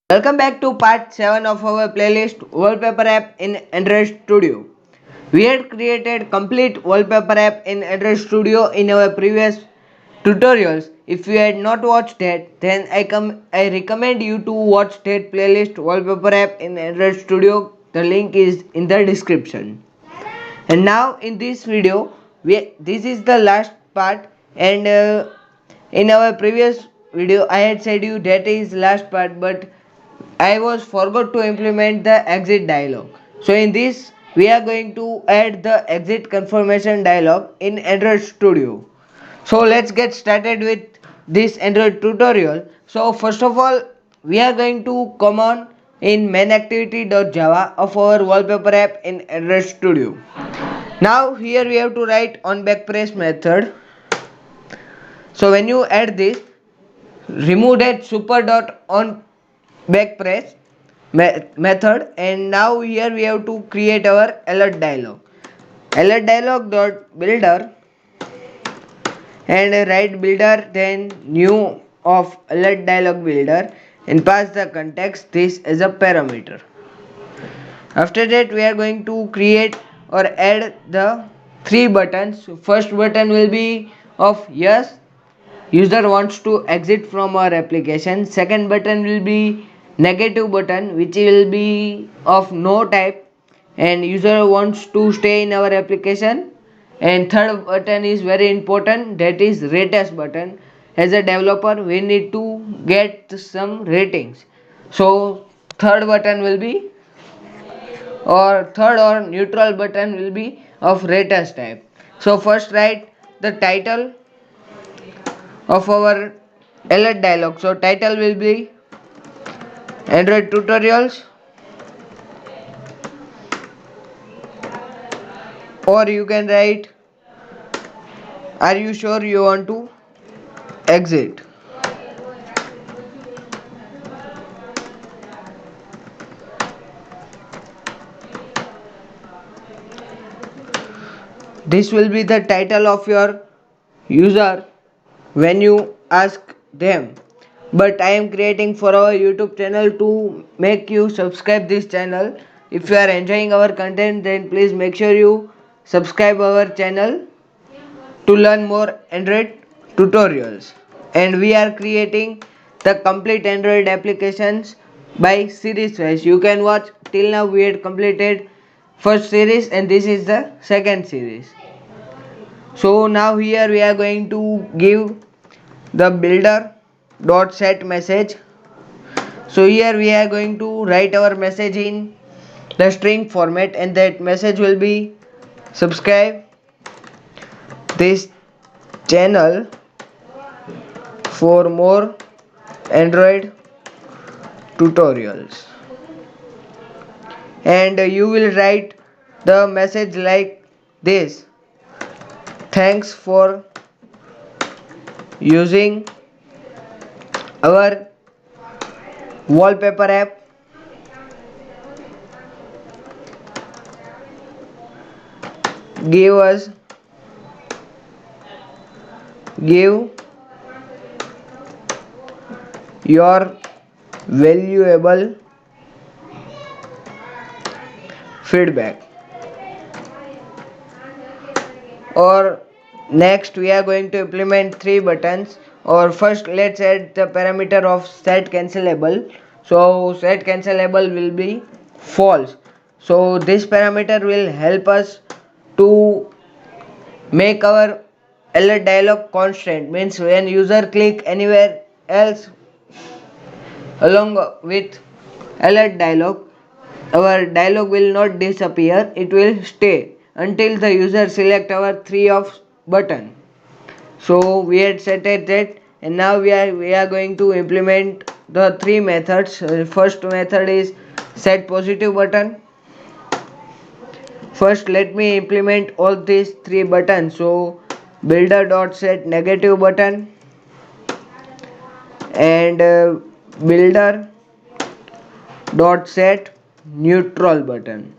Welcome back to part 7 of our playlist Wallpaper app in Android Studio. We had created complete wallpaper app in Android Studio in our previous tutorials. If you had not watched that, then I recommend you to watch that playlist Wallpaper app in Android Studio. The link is in the description. And now in this video, this is the last part, and in our previous video I had said you that is last part, but I was forgot to implement the exit dialog. So in this we are going to add the exit confirmation dialog in Android Studio. So let's get started with this Android tutorial. So first of all, we are going to come on in mainActivity.java of our wallpaper app in Android Studio. Now here we have to write on backpress method. So when you add this, remove that super dot on backpress method, and now here we have to create our alert dialog. Alert dialog dot builder, and write builder then new of alert dialog builder, and pass the context this as a parameter. After that we are going to create or add the three buttons. First button will be of yes, user wants to exit from our application. Second button will be negative button, which will be of no type and user wants to stay in our application. And third button is very important, that is rate us button. As a developer we need to get some ratings, so third button will be, or third or neutral button will be of rate us type. So first write the title of our alert dialog. So title will be Android tutorials, or you can write are you sure you want to exit. This will be the title of your user when you ask them. But I am creating for our YouTube channel to make you subscribe this channel. If you are enjoying our content, then please make sure you subscribe our channel to learn more Android tutorials. And we are creating the complete Android applications by series wise. You can watch till now we had completed first series and this is the second series. So now here we are going to give the builder dot set message. So here we are going to write our message in the string format, and that message will be subscribe this channel for more Android tutorials. And you will write the message like this: thanks for using our wallpaper app. Give your valuable feedback. Or next we are going to implement three buttons. Or first let's add the parameter of set cancelable. So set cancelable will be false. So this parameter will help us to make our alert dialog constant, means when user click anywhere else along with alert dialog, our dialog will not disappear, it will stay until the user select our three of button. So we had set it that, and now we are going to implement the three methods. First method is set positive button. First let me implement all these three buttons. So builder dot set negative button, and builder dot set neutral button.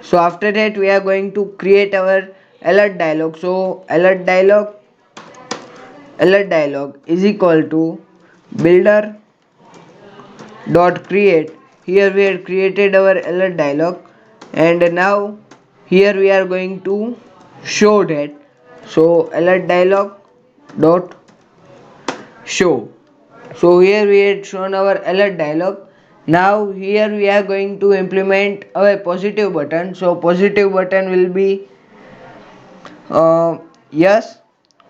So after that we are going to create our alert dialog. So alert dialog alert dialog is equal to builder dot create. Here we have created our alert dialog, and now here we are going to show that. So alert dialog dot show. So here we had shown our alert dialog. Now here we are going to implement our positive button. So positive button will be yes.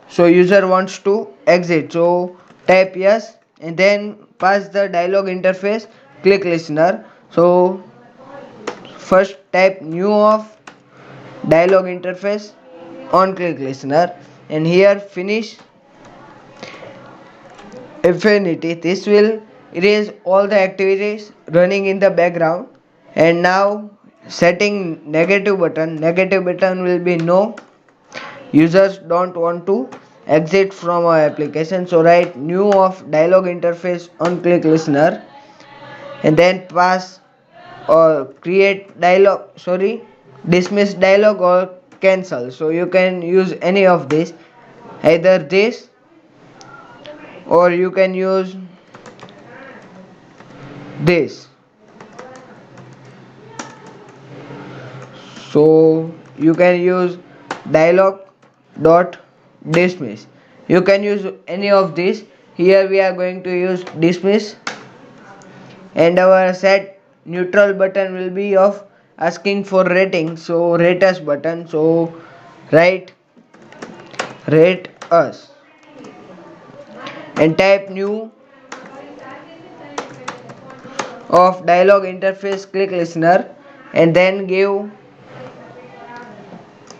So user wants to exit, so type yes and then pass the dialog interface, click listener. So first type new of dialog interface on click listener, and here finish infinity. This will erase all the activities running in the background. And now setting negative button will be no, users don't want to exit from our application. So write new of dialog interface on click listener, and then pass or create dialog, dismiss dialog or cancel. So you can use any of this, either this or you can use this. So you can use dialog dot dismiss. You can use any of these. Here we are going to use dismiss, and our set neutral button will be of asking for rating. So rate us button. So write rate us and type new of dialog interface click listener, and then give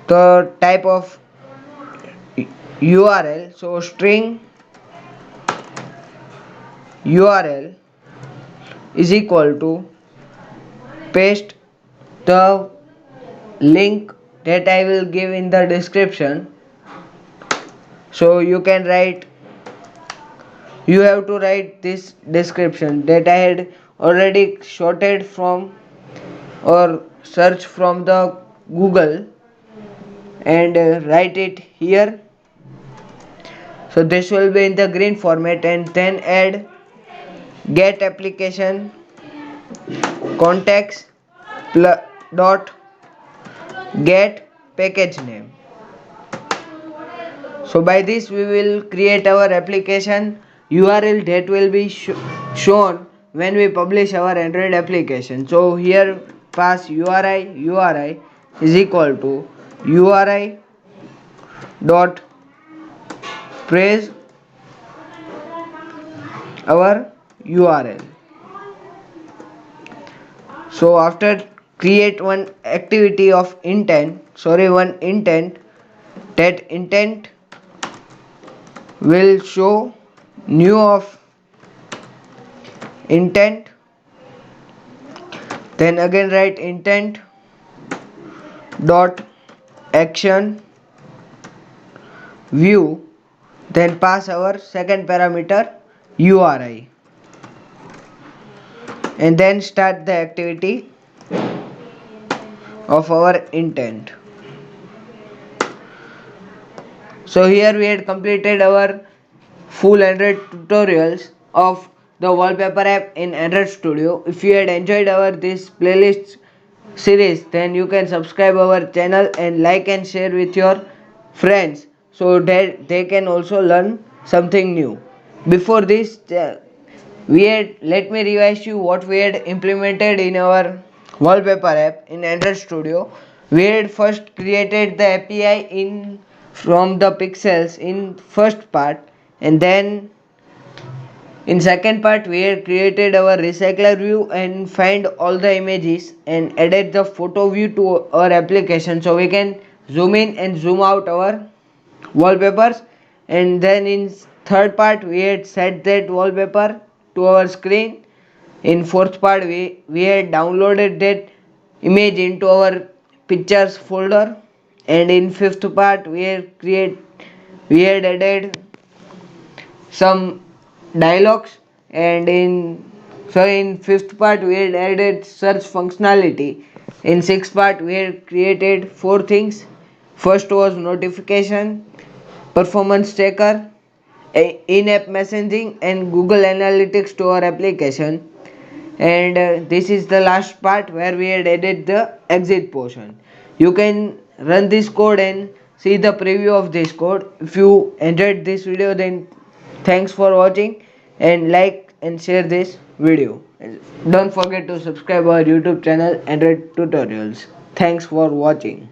the type of URL. So string URL is equal to paste the link that I will give in the description. So you can write, you have to write this description that I had already shorted from or search from the Google, and write it here. So this will be in the green format, and then add get application context dot get package name. So by this we will create our application URL that will be shown when we publish our Android application. So here pass URI is equal to URI dot praise our URL. So after create one activity of one intent, that intent will show new of intent, then again write intent dot action view, then pass our second parameter URI, and then start the activity of our intent. So here we had completed our full Android tutorials of the wallpaper app in Android Studio. If you had enjoyed our this playlist series, then you can subscribe our channel and like and share with your friends so that they can also learn something new. Before this, let me revise you what we had implemented in our wallpaper app in Android Studio. We had first created the API in from the pixels in first part, and then in second part we had created our recycler view and find all the images and added the photo view to our application, so we can zoom in and zoom out our wallpapers. And then in third part we had set that wallpaper to our screen. In fourth part we had downloaded that image into our pictures folder, and in fifth part we had added some dialogues, and in fifth part we had added search functionality. In sixth part we had created four things. First was notification, performance tracker, in-app messaging and Google Analytics to our application. And this is the last part where we had added the exit portion. You can run this code and see the preview of this code. If you enjoyed this video, then thanks for watching, and like and share this video. And don't forget to subscribe our YouTube channel Android Tutorials. Thanks for watching.